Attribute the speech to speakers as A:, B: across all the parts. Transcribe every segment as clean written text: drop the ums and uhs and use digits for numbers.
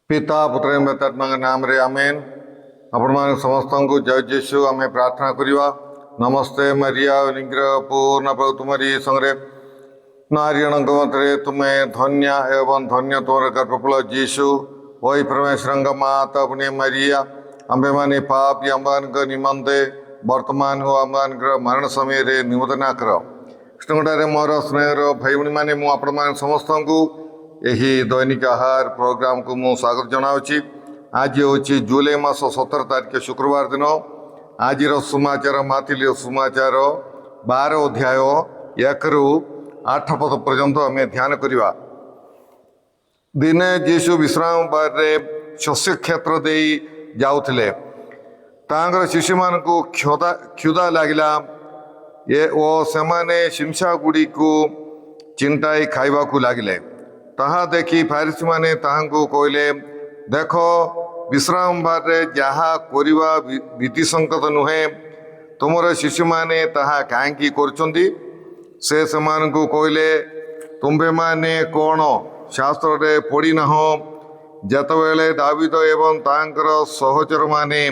A: पिता पुत्र एवं नाम रे आमेन। आपण समस्त को जय जीशु आम प्रार्थना करवा। नमस्ते मरिया निग्रह पूर्ण प्रभु तुम्हारी संगे नारीण मध्य तुम्हें धन्य एवं धन्य तुम गर्भफल जीशु। वही परमेश्वर माता पुण्य मरिया आंबे माने पापी अम्बान निमंते वर्तमान हो अम्बान मरण समय निवेदना कर। कृष्णगढ़ मोर स्नेहर भाई भाई मैंने मुझे समस्त को यही दैनिक आहार प्रोग्राम को मु स्वागत जनावि। आज हूँ जुलाई मास 17 तारिख शुक्रवार दिन। आज सुमाचार माथिली सुमाचार 12 अध्याय 1 ରୁ 8 पद पर्यंत आम ध्यान करवा। दिने जीशु विश्राम बारे शस्य क्षेत्र दे जाउथिले। तांगर शिशु मान को क्षुदा लगिला ओ सेमाने शिमशा गुड़ी को चिंताई खाइबा को लगिले। ताहा देखी फारिसी माने ताहांको कहले, देख विश्राम बारे जहा करिवा भीति संकट नुहे, तुमर शिशु माने ताहा काहेकि करछंती। से सेमानकु कहले, तुम्भे माने कौन शास्त्र रे पढ़ी नाह, जेतबेले दावीद एवं तांकर सहचर माने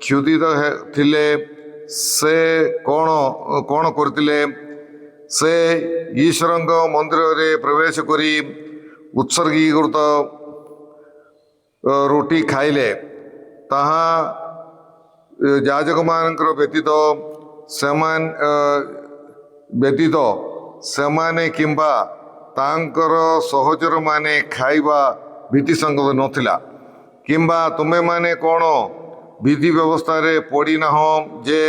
A: क्षुदित थिले से कौन कौन करतिले। से ईश्वरंग मंदिर रे प्रवेश करी उत्सर्गीकृत रोटी खाइले। ताहा याजक मानकर व्यतीत सेमाने किंबा तांकर सहचर माने खाइबा भीति संगत नथिला। किंबा तुम्हें माने कौन विधि व्यवस्था रे पढ़ी नाह जे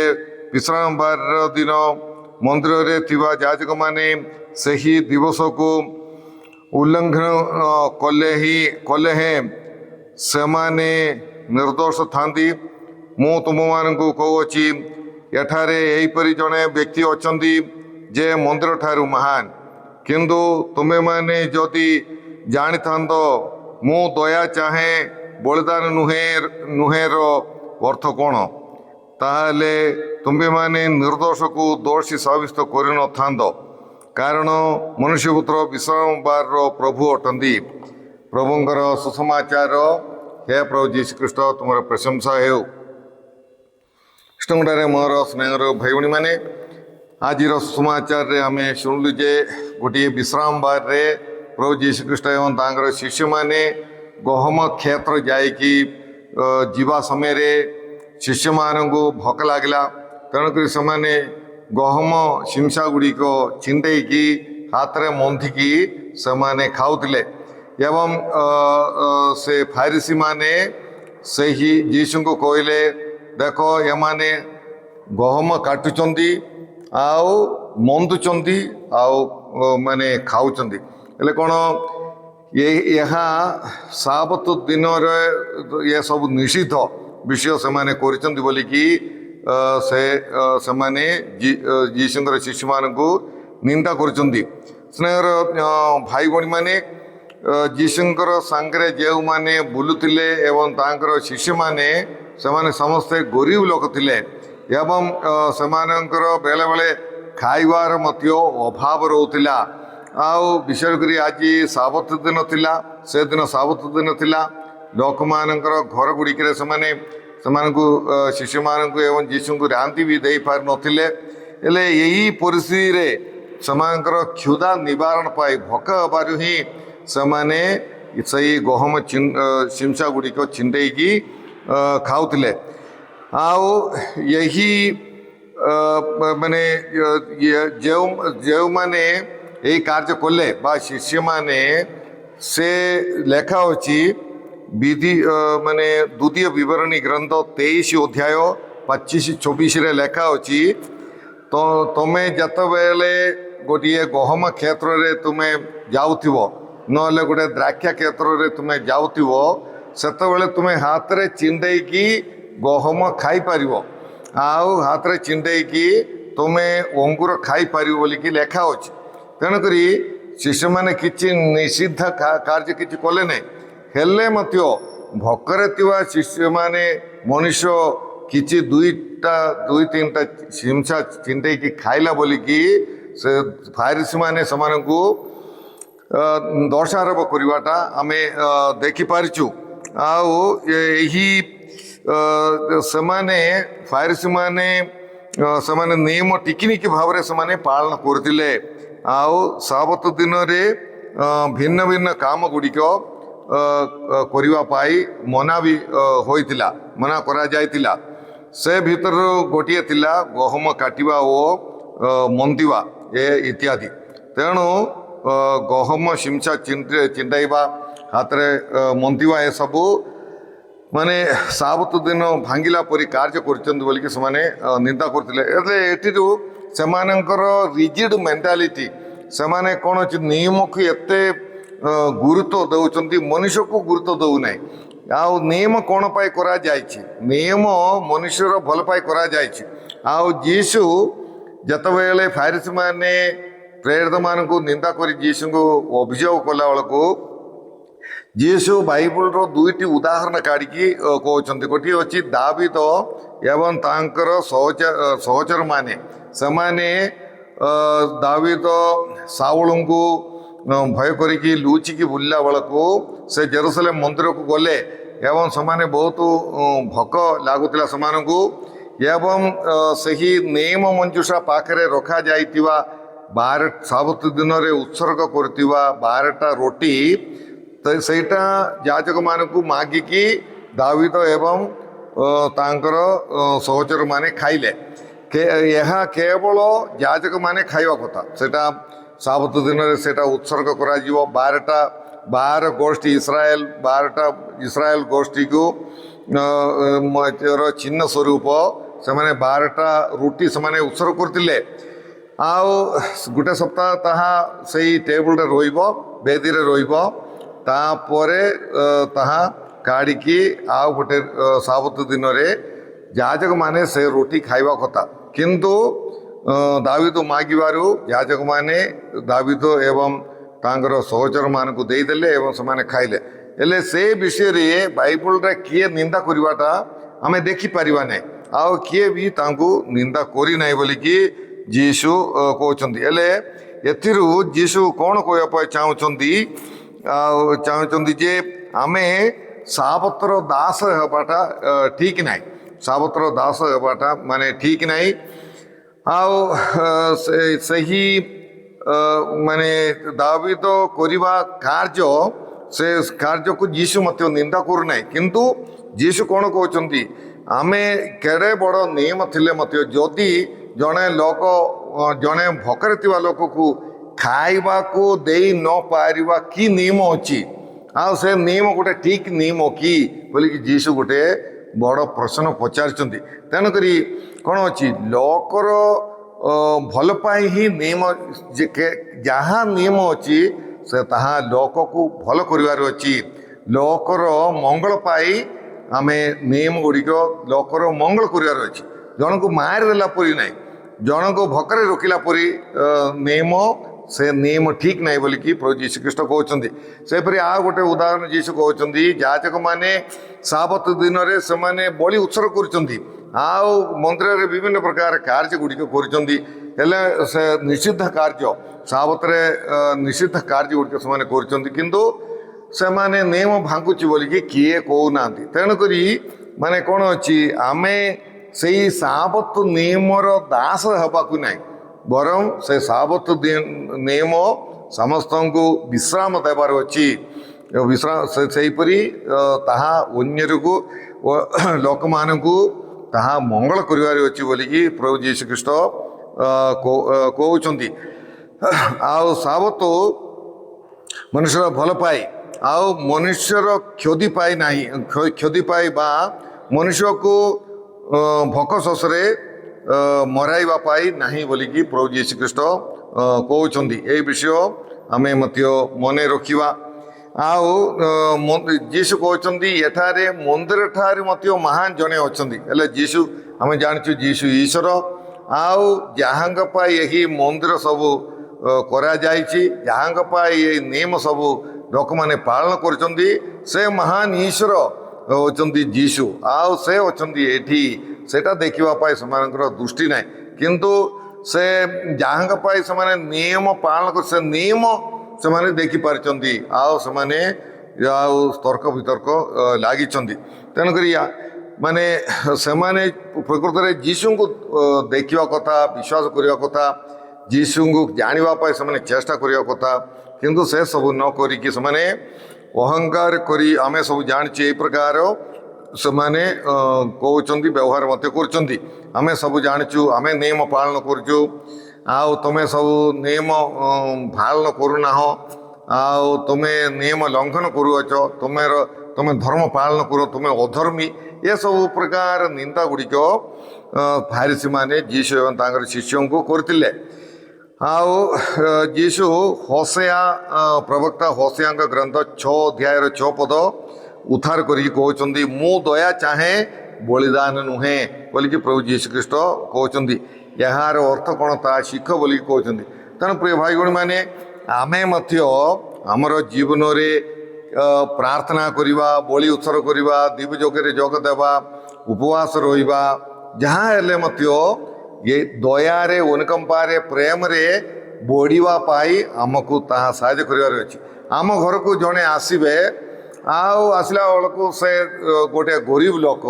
A: विश्राम बार दिन मंदिर रे थिबा याजक माने सही दिवस को उल्लंघन कले हैं सेमाने निर्दोष थांती। मु तुम मान को कहूची एठारे एहीपरि जड़े व्यक्ति अछंती जे मंदिर ठारू महान। किंतु तुम्हें माने जदि जानी थांत मु दया चाहे बलिदान नुहेर अर्थ कौन, ताहले तुम्हें माने निर्दोष को दोषी साबित कर न थांत। कारण मनुष्यपुत्र विश्राम बार प्रभु अटंती। प्रभुंकर सुसमाचार। हे प्रभु जीशु ख्रीष्ट तुम प्रशंसा हो। कृष्णगढ़ मोर स्नेहर भाई भाई मैंने आज सुसमाचार रे आम शुणुलु जे गोटे विश्राम बार रे प्रभु जीशु ख्रीष्ट एवं तांकर शिष्य माने गहम क्षेत्र जाइकी जीवा समय रे शिष्य मान को भोक लगला। तेणुक से गहम शिमशा गुड़िक छिंडेकी हाथ में मंथिकी से खाऊले। एवं से फारिसी माने से ही जीशु को कहले, देख एमाने गहम काटुचंती आउ मंदुचंती आउ माने खाऊचंती। हेले कौन यहाँ साबत दिन ये सब निषिद्ध विषय से माने करिचंती बोलिकी से माने जीशुंकर शिष्य मान को निंदा करुचंती। स्नेहर भाई भाई माने जीशुंकर सांगरे जेउ माने बुलुतिले एवं तांकर शिष्य माने से समस्ते गरीब लोक थिले एवं सेमानंकर बेले बेले खाइबार मध्य अभाव रोथिला। आउ विशेष करी आज साबत दिन थिला, से दिन साबत दिन थिला। लोक मानकर घर गुड़िक शिशु मान एवं जीशु को रांति भी दे पार नथिले। हेले यही परिस्थिति रे सेमानकर क्षुदा निवारण पाई भोक हबारु ही सेमाने सही गहम शिमशा गुड़िक छिंडेकी खाऊले। आउ यही माने जो माने यही कार्य कले बा शिष्य माने से लेखा होची विधि माने द्वितीय विवरणी ग्रंथ 23 अध्याय 25-24 रे लेखा होची। तो तुम्हें जत बेले गोटे गहम क्षेत्र रे तुम्हें जाउथिबो नले गोटे द्राक्षा क्षेत्र रे तुम्हें जाउथिबो, सेते बेले तुम्हें हाथ रे चिंडेकी गहम खाई परिबो आउ हाथ रे चिंडेकी तुम्हें अंगूर खाई परिबो बोलिकी लेखा होची। तेणुकरी शिशु माने किछि निषिद्ध कार्य किछि कले नहीं। हेले मध्य भोकरे थिबा शिष्य माने मनुष्य किछि दुई तीनटा शिमशा चिंटेकी खाइला बोलिकी से फारिसी माने समानकु दोषारोप करवाटा आमे देखि पारिछु। ଆଉ ଏହି ସେମାନେ ଫାରିସି ମାନେ ସେମାନେ ନିୟମ ଟିକିନିକି ଭାବରେ ସେମାନେ ପାଳନ କରୁଥିଲେ। ଆଉ ସାବତ ଦିନରେ ଭିନ୍ନ ଭିନ୍ନ କାମ ଗୁଡ଼ିକ କରିବା ପାଇଁ ମନା ବି ହୋଇଥିଲା, ମନା କରାଯାଇଥିଲା। ସେ ଭିତରୁ ଗୋଟିଏ ଥିଲା ଗହମ କାଟିବା ଓ ମନ୍ଦିବା ଇତ୍ୟାଦି। ତେଣୁ ଗହମ ସିମସା ଚିଣ୍ଡାଇବା, ହାତରେ ମନ୍ଦିବା ଏସବୁ ମାନେ ସାବତ ଦିନ ଭାଙ୍ଗିଲା ପରି କାର୍ଯ୍ୟ କରୁଛନ୍ତି ବୋଲିକି ସେମାନେ ନିନ୍ଦା କରୁଥିଲେ। ହେଲେ ଏଠିରୁ ସେମାନଙ୍କର ରିଜିଡ୍ ମେଣ୍ଟାଲିଟି, ସେମାନେ କ'ଣ ଅଛି ନିୟମକୁ ଏତେ ଗୁରୁତ୍ୱ ଦେଉଛନ୍ତି, ମନୁଷ୍ୟକୁ ଗୁରୁତ୍ୱ ଦେଉନାହିଁ। ଆଉ ନିୟମ କ'ଣ ପାଇଁ କରାଯାଇଛି? ନିୟମ ମନୁଷ୍ୟର ଭଲ ପାଇଁ କରାଯାଇଛି। ଆଉ ଯୀଶୁ ଯେତେବେଳେ ଫାରିସି ମାନେ ପ୍ରେରିତମାନଙ୍କୁ ନିନ୍ଦା କରି ଯୀଶୁଙ୍କୁ ଅଭିଯୋଗ କଲା ବେଳକୁ ଯୀଶୁ ବାଇବଲର ଦୁଇଟି ଉଦାହରଣ କାଢ଼ିକି କହୁଛନ୍ତି। ଗୋଟିଏ ଅଛି ଦାବିଦ ଏବଂ ତାଙ୍କର ସହଚରମାନେ। ସେମାନେ ଦାବିଦ ସାଉଳଙ୍କୁ ଭୟ କରିକି ଲୁଚିକି ବୁଲିଲା ବେଳକୁ ସେ ଜେରୁସାଲେମ ମନ୍ଦିରକୁ ଗଲେ ଏବଂ ସେମାନେ ବହୁତ ଭୋକ ଲାଗୁଥିଲା ସେମାନଙ୍କୁ। ଏବଂ ସେହି ନିୟମ ମଞ୍ଜୁଷା ପାଖରେ ରଖାଯାଇଥିବା ସାବତ ଦିନରେ ଉତ୍ସର୍ଗ କରୁଥିବା 12ଟା ରୋଟି, ସେଇଟା ଯାଜକମାନଙ୍କୁ ମାଗିକି ଦାବିଦ ଏବଂ ତାଙ୍କର ସହଚରମାନେ ଖାଇଲେ। ଏହା କେବଳ ଯାଜକମାନେ ଖାଇବା କଥା। ସେଟା ସାବତ ଦିନରେ ସେଟା ଉତ୍ସର୍ଗ କରାଯିବ। 12 ଗୋଷ୍ଠୀ ବାରଟା ଇସ୍ରାଏଲ ଗୋଷ୍ଠୀକୁ ଚିହ୍ନ ସ୍ୱରୂପ ସେମାନେ 12ଟା ରୁଟି ସେମାନେ ଉତ୍ସର୍ଗ କରୁଥିଲେ। ଆଉ ଗୋଟେ ସପ୍ତାହ ତାହା ସେଇ ଟେବୁଲରେ ରହିବ, ବେଦୀରେ ରହିବ। ତାପରେ ତାହା କାଢ଼ିକି ଆଉ ଗୋଟେ ସାବତ ଦିନରେ ଯାଜକମାନେ ସେ ରୁଟି ଖାଇବା କଥା। କିନ୍ତୁ ଦାବିଦ ମାଗିବାରୁ ଯାଜକମାନେ ଦାବିଦ ଏବଂ ତାଙ୍କର ସହଚରମାନଙ୍କୁ ଦେଇଦେଲେ ଏବଂ ସେମାନେ ଖାଇଲେ। ହେଲେ ସେ ବିଷୟରେ ବାଇବଲରେ କିଏ ନିନ୍ଦା କରିବାଟା ଆମେ ଦେଖିପାରିବା ନାହିଁ, ଆଉ କିଏ ବି ତାଙ୍କୁ ନିନ୍ଦା କରିନାହିଁ ବୋଲିକି ଯୀଶୁ କହୁଛନ୍ତି। ହେଲେ ଏଥିରୁ ଯୀଶୁ କ'ଣ କହିବା ପାଇଁ ଚାହୁଁଛନ୍ତି? ଆଉ ଚାହୁଁଛନ୍ତି ଯେ ଆମେ ସାବତର ଦାସ ହେବାଟା ଠିକ୍ ନାହିଁ। ସାବତର ଦାସ ହେବାଟା ମାନେ ଠିକ୍ ନାହିଁ। ଆଉ ସେହି ମାନେ ଦାବିଦ କରିବା କାର୍ଯ୍ୟ, ସେ କାର୍ଯ୍ୟକୁ ଯୀଶୁ ମଧ୍ୟ ନିନ୍ଦା କରୁନାହିଁ। କିନ୍ତୁ ଯୀଶୁ କ'ଣ କହୁଛନ୍ତି? ଆମେ କେଡ଼େ ବଡ଼ ନିୟମ ଥିଲେ ମଧ୍ୟ ଯଦି ଜଣେ ଭୋକରେ ଥିବା ଲୋକକୁ ଖାଇବାକୁ ଦେଇ ନ ପାରିବା କି ନିୟମ ଅଛି? ଆଉ ସେ ନିୟମ ଗୋଟେ ଠିକ୍ ନିୟମ କି ବୋଲିକି ଯୀଶୁ ଗୋଟେ ବଡ଼ ପ୍ରଶ୍ନ ପଚାରିଛନ୍ତି। ତେଣୁକରି କ'ଣ ଅଛି, ଲୋକର ଭଲ ପାଇଁ ହିଁ ନିୟମ, ଯାହା ନିୟମ ଅଛି ସେ ତାହା ଲୋକକୁ ଭଲ କରିବାର ଅଛି। ଲୋକର ମଙ୍ଗଳ ପାଇଁ ଆମେ ନିୟମ ଗୁଡ଼ିକ ଲୋକର ମଙ୍ଗଳ କରିବାର ଅଛି। ଜଣକୁ ମାରିଦେଲା ପରି ନାହିଁ, ଜଣକୁ ଭୋକରେ ରୋକିଲା ପରି ନିୟମ, ସେ ନିୟମ ଠିକ୍ ନାହିଁ ବୋଲିକି ପ୍ରଭୁ ଯୀଶୁ ଖ୍ରୀଷ୍ଟ କହୁଛନ୍ତି। ସେପରି ଆଉ ଗୋଟେ ଉଦାହରଣ ଯୀଶୁ କହୁଛନ୍ତି, ଯାଜକମାନେ ସାବତ ଦିନରେ ସେମାନେ ବଳି ଉତ୍ସର୍ଗ କରୁଛନ୍ତି, ଆଉ ମନ୍ଦିରରେ ବିଭିନ୍ନ ପ୍ରକାର କାର୍ଯ୍ୟ ଗୁଡ଼ିକ କରୁଛନ୍ତି। ହେଲେ ସେ ନିଷିଦ୍ଧ କାର୍ଯ୍ୟ, ସାବତରେ ନିଷିଦ୍ଧ କାର୍ଯ୍ୟ ଗୁଡ଼ିକ ସେମାନେ କରୁଛନ୍ତି, କିନ୍ତୁ ସେମାନେ ନିୟମ ଭାଙ୍ଗୁଛି ବୋଲିକି କିଏ କହୁନାହାନ୍ତି। ତେଣୁକରି ମାନେ କ'ଣ ଅଛି, ଆମେ ସେଇ ସାବତ ନିୟମର ଦାସ ହେବାକୁ ନାହିଁ, ବରଂ ସେ ସାବତ ନିୟମ ସମସ୍ତଙ୍କୁ ବିଶ୍ରାମ ଦେବାର ଅଛି। ସେହିପରି ତାହା ଅନ୍ୟକୁ ଲୋକମାନଙ୍କୁ ତାହା ମଙ୍ଗଳ କରିବାର ଅଛି ବୋଲିକି ପ୍ରଭୁ ଯୀଶୁ ଖ୍ରୀଷ୍ଟ କହୁଛନ୍ତି। ଆଉ ସାବତ ମନୁଷ୍ୟର ଭଲ ପାଇ, ଆଉ ମନୁଷ୍ୟର କ୍ଷତି ପାଇ ନାହିଁ, କ୍ଷତି ପାଇ ବା ମନୁଷ୍ୟକୁ ଭୋକ ଶୋଷରେ ମରାଇବା ପାଇଁ ନାହିଁ ବୋଲିକି ପ୍ରଭୁ ଯୀଶୁ ଖ୍ରୀଷ୍ଟ କହୁଛନ୍ତି। ଏହି ବିଷୟ ଆମେ ମଧ୍ୟ ମନେ ରଖିବା। ଆଉ ଯୀଶୁ କହୁଛନ୍ତି ଏଠାରେ ମନ୍ଦିର ଠାରେ ମଧ୍ୟ ମହାନ ଜଣେ ଅଛନ୍ତି। ହେଲେ ଯୀଶୁ, ଆମେ ଜାଣିଛୁ ଯୀଶୁ ଈଶ୍ୱର, ଆଉ ଯାହାଙ୍କ ପାଇଁ ଏହି ମନ୍ଦିର ସବୁ କରାଯାଇଛି, ଯାହାଙ୍କ ପାଇଁ ଏହି ନିୟମ ସବୁ ଲୋକମାନେ ପାଳନ କରୁଛନ୍ତି, ସେ ମହାନ ଈଶ୍ୱର ହେଉଛନ୍ତି ଯୀଶୁ। ଆଉ ସେ ଅଛନ୍ତି ଏଠି, ସେଇଟା ଦେଖିବା ପାଇଁ ସେମାନଙ୍କର ଦୃଷ୍ଟି ନାହିଁ। କିନ୍ତୁ ସେ ଯାହାଙ୍କ ପାଇଁ ସେମାନେ ନିୟମ ପାଳନ କରି, ସେ ନିୟମ ସେମାନେ ଦେଖିପାରିଛନ୍ତି, ଆଉ ସେମାନେ ତର୍କ ବିତର୍କ ଲାଗିଛନ୍ତି। ତେଣୁକରି ମାନେ ସେମାନେ ପ୍ରକୃତରେ ଯୀଶୁଙ୍କୁ ଦେଖିବା କଥା, ବିଶ୍ୱାସ କରିବା କଥା, ଯୀଶୁଙ୍କୁ ଜାଣିବା ପାଇଁ ସେମାନେ ଚେଷ୍ଟା କରିବା କଥା। କିନ୍ତୁ ସେସବୁ ନ କରିକି ସେମାନେ ଅହଙ୍କାର କରି ଆମେ ସବୁ ଜାଣିଛୁ ଏଇ ପ୍ରକାର ସେମାନେ କହୁଛନ୍ତି, ବ୍ୟବହାର ମଧ୍ୟ କରୁଛନ୍ତି। ଆମେ ସବୁ ଜାଣିଛୁ, ଆମେ ନିୟମ ପାଳନ କରୁଛୁ, ଆଉ ତୁମେ ସବୁ ନିୟମ ପାଳନ କରୁନାହ, ଆଉ ତୁମେ ନିୟମ ଲଙ୍ଘନ କରୁଅଛ, ତୁମେ ଧର୍ମ ପାଳନ କର, ତୁମେ ଅଧର୍ମୀ, ଏସବୁ ପ୍ରକାର ନିନ୍ଦା ଗୁଡ଼ିକ ଫାରିସୀମାନେ ଯୀଶୁ ଏବଂ ତାଙ୍କର ଶିଷ୍ୟଙ୍କୁ କରିଥିଲେ। ଆଉ ଯୀଶୁ ହୋସେୟା ପ୍ରବକ୍ତା ହୋସେୟାଙ୍କ ଗ୍ରନ୍ଥ 6 ଅଧ୍ୟାୟର 6 ପଦ ଉଦ୍ଧାର କରିକି କହୁଛନ୍ତି, ମୁଁ ଦୟା ଚାହେଁ ବଳିଦାନ ନୁହେଁ ବୋଲିକି ପ୍ରଭୁ ଯୀଶୁଖ୍ରୀଷ୍ଟ କହୁଛନ୍ତି। ଏହାର ଅର୍ଥ କ'ଣ ତାହା ଶିଖ ବୋଲିକି କହୁଛନ୍ତି। ତେଣୁ ପ୍ରିୟ ଭାଇ ଭଉଣୀମାନେ, ଆମେ ମଧ୍ୟ ଆମର ଜୀବନରେ ପ୍ରାର୍ଥନା କରିବା, ବଳି ଉତ୍ସର୍ଗ କରିବା, ଦିବ୍ୟଯୋଗରେ ଯୋଗ ଦେବା, ଉପବାସ ରହିବା, ଯାହା ହେଲେ ମଧ୍ୟ ଏ ଦୟାରେ, ଅନୁକମ୍ପାରେ, ପ୍ରେମରେ ବଢ଼ିବା ପାଇଁ ଆମକୁ ତାହା ସାହାଯ୍ୟ କରିବାର ଅଛି। ଆମ ଘରକୁ ଜଣେ ଆସିବେ, ଆଉ ଆସିଲା ବେଳକୁ ସେ ଗୋଟେ ଗରିବ ଲୋକ,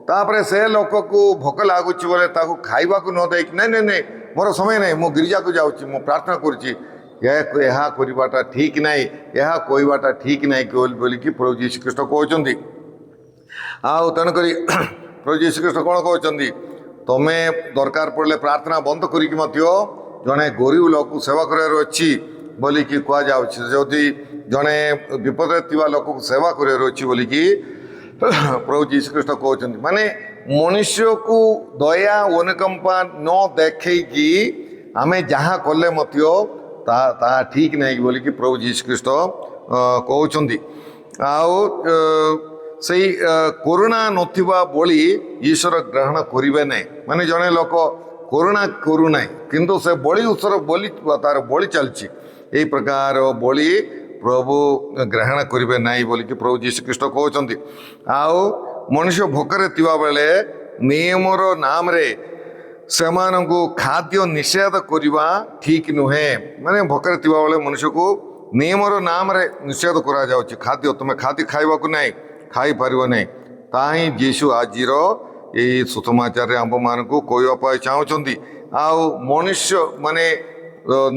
A: ତାପରେ ସେ ଲୋକକୁ ଭୋକ ଲାଗୁଛି ବୋଲେ ତାକୁ ଖାଇବାକୁ ନ ଦେଇକି ନାଇଁ ନାଇଁ ନାଇଁ ମୋର ସମୟ ନାହିଁ, ମୁଁ ଗିର୍ଜାକୁ ଯାଉଛି, ମୁଁ ପ୍ରାର୍ଥନା କରୁଛି, ଏହା କରିବାଟା ଠିକ୍ ନାହିଁ, ଏହା କହିବାଟା ଠିକ୍ ନାହିଁ ବୋଲିକି ପ୍ରଭୁ ଯୀଶୁଖ୍ରୀଷ୍ଟ କହୁଛନ୍ତି। ଆଉ ତେଣୁକରି ପ୍ରଭୁ ଯୀଶୁଖ୍ରୀଷ୍ଟ କ'ଣ କହୁଛନ୍ତି, ତମେ ଦରକାର ପଡ଼ିଲେ ପ୍ରାର୍ଥନା ବନ୍ଦ କରିକି ମଧ୍ୟ ଜଣେ ଗରିବ ଲୋକକୁ ସେବା କରିବାର ଅଛି ବୋଲିକି କୁହାଯାଉଛି। ଯଦି ଜଣେ ବିପଦରେ ଥିବା ଲୋକକୁ ସେବା କରିବାର ଅଛି ବୋଲିକି ପ୍ରଭୁ ଯୀଶୁଖ୍ରୀଷ୍ଟ କହୁଛନ୍ତି। ମାନେ ମନୁଷ୍ୟକୁ ଦୟା ଅନୁକମ୍ପା ନ ଦେଖେଇକି ଆମେ ଯାହା କଲେ ମଧ୍ୟ ତାହା ଠିକ୍ ନାହିଁ ବୋଲିକି ପ୍ରଭୁ ଯୀଶୁଖ୍ରୀଷ୍ଟ କହୁଛନ୍ତି। ଆଉ ସେଇ କରୁଣା ନଥିବା ବଳି ଈଶ୍ୱର ଗ୍ରହଣ କରିବେ ନାହିଁ। ମାନେ ଜଣେ ଲୋକ କରୁଣା କରୁନାହିଁ କିନ୍ତୁ ସେ ବଳି ଉତ୍ସର୍ଗ ବଳି ତାର ବଳି ଚାଲିଛି, ଏଇ ପ୍ରକାର ବଳି ପ୍ରଭୁ ଗ୍ରହଣ କରିବେ ନାହିଁ ବୋଲିକି ପ୍ରଭୁ ଯୀଶୁଖ୍ରୀଷ୍ଟ କହୁଛନ୍ତି। ଆଉ ମନୁଷ୍ୟ ଭୋକରେ ଥିବା ବେଳେ ନିୟମର ନାମରେ ସେମାନଙ୍କୁ ଖାଦ୍ୟ ନିଷେଧ କରିବା ଠିକ୍ ନୁହେଁ। ମାନେ ଭୋକରେ ଥିବା ବେଳେ ମନୁଷ୍ୟକୁ ନିୟମର ନାମରେ ନିଷେଧ କରାଯାଉଛି, ଖାଦ୍ୟ ତୁମେ ଖାଦ୍ୟ ଖାଇବାକୁ ନାହିଁ, ଖାଇପାରିବ ନାହିଁ। ତାହା ହିଁ ଯୀଶୁ ଆଜିର ଏଇ ସୁସମାଚାରରେ ଆମ୍ଭମାନଙ୍କୁ କହିବା ପାଇଁ ଚାହୁଁଛନ୍ତି। ଆଉ ମନୁଷ୍ୟ ମାନେ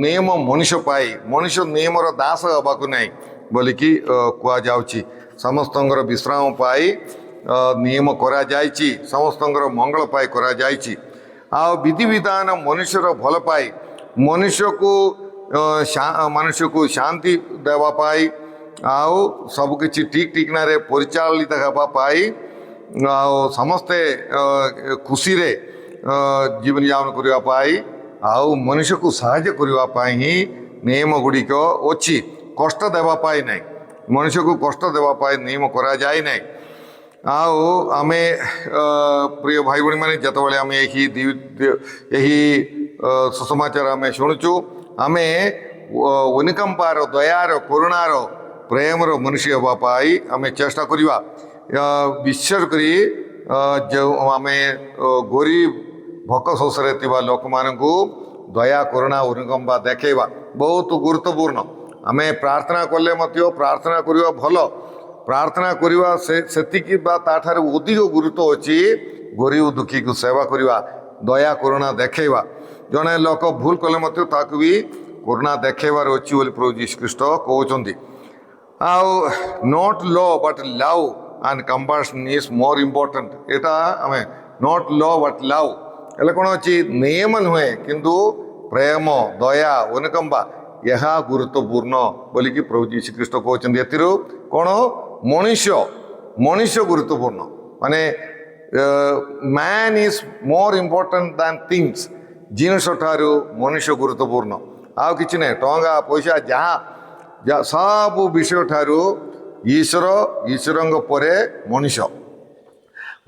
A: ନିୟମ ମଣିଷ ପାଇଁ, ମଣିଷ ନିୟମର ଦାସ ହେବାକୁ ନାହିଁ ବୋଲିକି କୁହାଯାଉଛି। ସମସ୍ତଙ୍କର ବିଶ୍ରାମ ପାଇଁ ନିୟମ କରାଯାଇଛି, ସମସ୍ତଙ୍କର ମଙ୍ଗଳ ପାଇଁ କରାଯାଇଛି। ଆଉ ବିଧିବିଧାନ ମନୁଷ୍ୟର ଭଲ ପାଇଁ, ମନୁଷ୍ୟକୁ ଶାନ୍ତି ଦେବା ପାଇଁ, ଆଉ ସବୁକିଛି ଠିକ୍ ଠିକଣାରେ ପରିଚାଳିତ ହେବା ପାଇଁ, ଆଉ ସମସ୍ତେ ଖୁସିରେ ଜୀବନଯାପନ କରିବା ପାଇଁ, ଆଉ ମନୁଷ୍ୟକୁ ସାହାଯ୍ୟ କରିବା ପାଇଁ ହିଁ ନିୟମ ଗୁଡ଼ିକ ଅଛି, କଷ୍ଟ ଦେବା ପାଇଁ ନାହିଁ। ମଣିଷକୁ କଷ୍ଟ ଦେବା ପାଇଁ ନିୟମ କରାଯାଏ ନାହିଁ। ଆଉ ଆମେ ପ୍ରିୟ ଭାଇ ଭଉଣୀମାନେ, ଯେତେବେଳେ ଆମେ ଏହି ସୁସମାଚାର ଆମେ ଶୁଣୁଛୁ, ଆମେ ଅନୁକମ୍ପାର, ଦୟାର, କରୁଣାର, ପ୍ରେମର ମନୁଷ୍ୟ ହେବା ପାଇଁ ଆମେ ଚେଷ୍ଟା କରିବା। ବିଶେଷ କରି ଯେଉଁ ଆମେ ଗରିବ ଭୋକ ଶୋଷରେ ଥିବା ଲୋକମାନଙ୍କୁ ଦୟା, କରୁଣା, ଅନୁକମ୍ପା ଦେଖେଇବା ବହୁତ ଗୁରୁତ୍ୱପୂର୍ଣ୍ଣ। ଆମେ ପ୍ରାର୍ଥନା କଲେ ମଧ୍ୟ ପ୍ରାର୍ଥନା କରିବା ଭଲ, ପ୍ରାର୍ଥନା କରିବା ସେତିକି ବା ତାଠାରୁ ଅଧିକ ଗୁରୁତ୍ୱ ଅଛି ଗରିବ ଦୁଃଖୀକୁ ସେବା କରିବା, ଦୟା କରୁଣା ଦେଖେଇବା। ଜଣେ ଲୋକ ଭୁଲ କଲେ ମଧ୍ୟ ତାକୁ ବି କରୁଣା ଦେଖେଇବାର ଅଛି ବୋଲି ପ୍ରଭୁ ଯୀଶୁଖ୍ରୀଷ୍ଟ କହୁଛନ୍ତି। ଆଉ not law but love and compassion is more important. ଏଇଟା ଆମେ ନଟ୍ ଲ ବଟ୍ ଲଭ୍ ହେଲେ କ'ଣ ଅଛି, ନିୟମ ନୁହେଁ କିନ୍ତୁ ପ୍ରେମ, ଦୟା, ଅନୁକମ୍ପା ଏହା ଗୁରୁତ୍ୱପୂର୍ଣ୍ଣ ବୋଲିକି ପ୍ରଭୁ ଯୀଶୁଖ୍ରୀଷ୍ଟ କହୁଛନ୍ତି। ଏଥିରୁ କ'ଣ, ମଣିଷ ଗୁରୁତ୍ୱପୂର୍ଣ୍ଣ। ମାନେ man is more important than things. ଜିନିଷ ଠାରୁ ମନୁଷ୍ୟ ଗୁରୁତ୍ୱପୂର୍ଣ୍ଣ, ଆଉ କିଛି ନାହିଁ। ଟଙ୍କା ପଇସା ଯାହା ସବୁ ବିଷୟ ଠାରୁ ଈଶ୍ୱରଙ୍କ ପରେ ମଣିଷ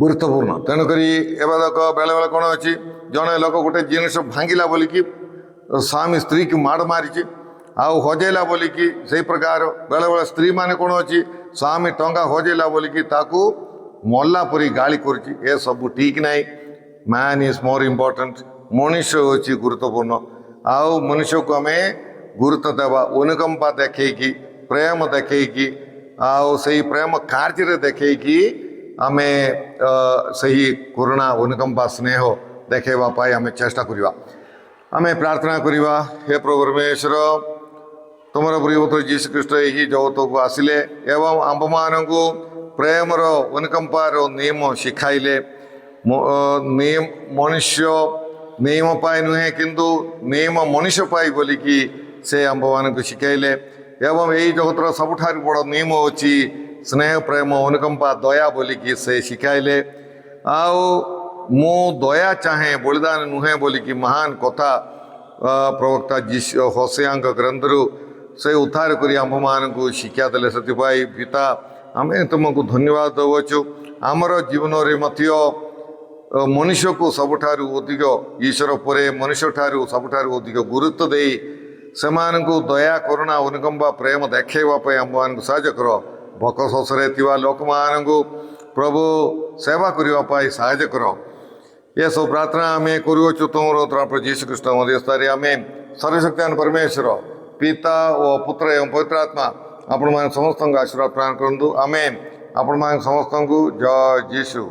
A: ଗୁରୁତ୍ୱପୂର୍ଣ୍ଣ। ତେଣୁକରି ଏବେ ଦେଖ, ବେଳେବେଳେ କ'ଣ ଅଛି, ଜଣେ ଲୋକ ଗୋଟେ ଜିନିଷ ଭାଙ୍ଗିଲା ବୋଲିକି ସ୍ୱାମୀ ସ୍ତ୍ରୀକୁ ମାଡ଼ ମାରିଛି, ଆଉ ହଜେଇଲା ବୋଲିକି ସେଇ ପ୍ରକାର। ବେଳେବେଳେ ସ୍ତ୍ରୀମାନେ କ'ଣ ଅଛି, ସ୍ୱାମୀ ଟଙ୍କା ହଜେଇଲା ବୋଲିକି ତାକୁ ମଲା ପରି ଗାଳି କରୁଛି। ଏସବୁ ଠିକ୍ ନାହିଁ। Man is more important. ମଣିଷ ହେଉଛି ଗୁରୁତ୍ୱପୂର୍ଣ୍ଣ। ଆଉ ମନୁଷ୍ୟକୁ ଆମେ ଗୁରୁତ୍ୱ ଦେବା, ଅନୁକମ୍ପା ଦେଖେଇକି, ପ୍ରେମ ଦେଖେଇକି, ସେହି ପ୍ରେମ କାର୍ଯ୍ୟରେ ଦେଖେଇକି ଆମେ ସେହି କରୁଣା ଅନୁକମ୍ପା ସ୍ନେହ ଦେଖାଇବା ପାଇଁ ଆମେ ଚେଷ୍ଟା କରିବା। ଆମେ ପ୍ରାର୍ଥନା କରିବା। ହେ ପ୍ରଭୁ ପରମେଶ୍ୱର, ତୁମର ପ୍ରିୟପୁତ୍ର ଯୀଶୁଖ୍ରୀଷ୍ଟ ଏହି ଜଗତକୁ ଆସିଲେ ଏବଂ ଆମ୍ଭମାନଙ୍କୁ ପ୍ରେମର ଅନୁକମ୍ପାର ନିୟମ ଶିଖାଇଲେ। ମନୁଷ୍ୟ ନିୟମ ପାଇଁ ନୁହେଁ କିନ୍ତୁ ନିୟମ ମଣିଷ ପାଇଁ ବୋଲିକି ସେ ଆମ୍ଭମାନଙ୍କୁ ଶିଖାଇଲେ। ଏବଂ ଏହି ଜଗତର ସବୁଠାରୁ ବଡ଼ ନିୟମ ହେଉଛି ସ୍ନେହ, ପ୍ରେମ, ଅନୁକମ୍ପା, ଦୟା ବୋଲିକି ସେ ଶିଖାଇଲେ। ଆଉ ମୁଁ ଦୟା ଚାହେଁ, ବଳିଦାନ ନୁହେଁ ବୋଲିକି ମହାନ କଥା ପ୍ରବକ୍ତା ହୋସେୟାଙ୍କ ଗ୍ରନ୍ଥରୁ ସେ ଉଦ୍ଧାର କରି ଆମ୍ଭମାନଙ୍କୁ ଶିକ୍ଷା ଦେଲେ। ସେଥିପାଇଁ ପିତା, ଆମେ ତୁମକୁ ଧନ୍ୟବାଦ ଦେଉଛୁ। ଆମର ଜୀବନରେ ମଧ୍ୟ ମନୁଷ୍ୟକୁ ସବୁଠାରୁ ଅଧିକ, ଈଶ୍ୱର ପରେ ମନୁଷ୍ୟଠାରୁ ସବୁଠାରୁ ଅଧିକ ଗୁରୁତ୍ୱ ଦେଇ ସେମାନଙ୍କୁ ଦୟା, କରୁଣା, ଅନୁକମ୍ପା, ପ୍ରେମ ଦେଖାଇବା ପାଇଁ ଆମ୍ଭମାନଙ୍କୁ ସାହାଯ୍ୟ କର। ଭୋକ ଶୋଷରେ ଥିବା ଲୋକମାନଙ୍କୁ ପ୍ରଭୁ ସେବା କରିବା ପାଇଁ ସାହାଯ୍ୟ କର। ଏସବୁ ପ୍ରାର୍ଥନା ଆମେ କରୁଅଛୁ ତୁମର ଯୀଶୁଖ୍ରୀଷ୍ଟ ମଧ୍ୟସ୍ଥରେ। ଆମେ ସର୍ବଶକ୍ତିମାନ ପରମେଶ୍ୱର ପିତା ଓ ପୁତ୍ର ଏବଂ ପବିତ୍ର ଆତ୍ମା ଆପଣମାନେ ସମସ୍ତଙ୍କୁ ଆଶୀର୍ବାଦ ପ୍ରଦାନ କରନ୍ତୁ। ଆମେ ଆପଣମାନେ ସମସ୍ତଙ୍କୁ ଜୟ ଯୀଶୁ।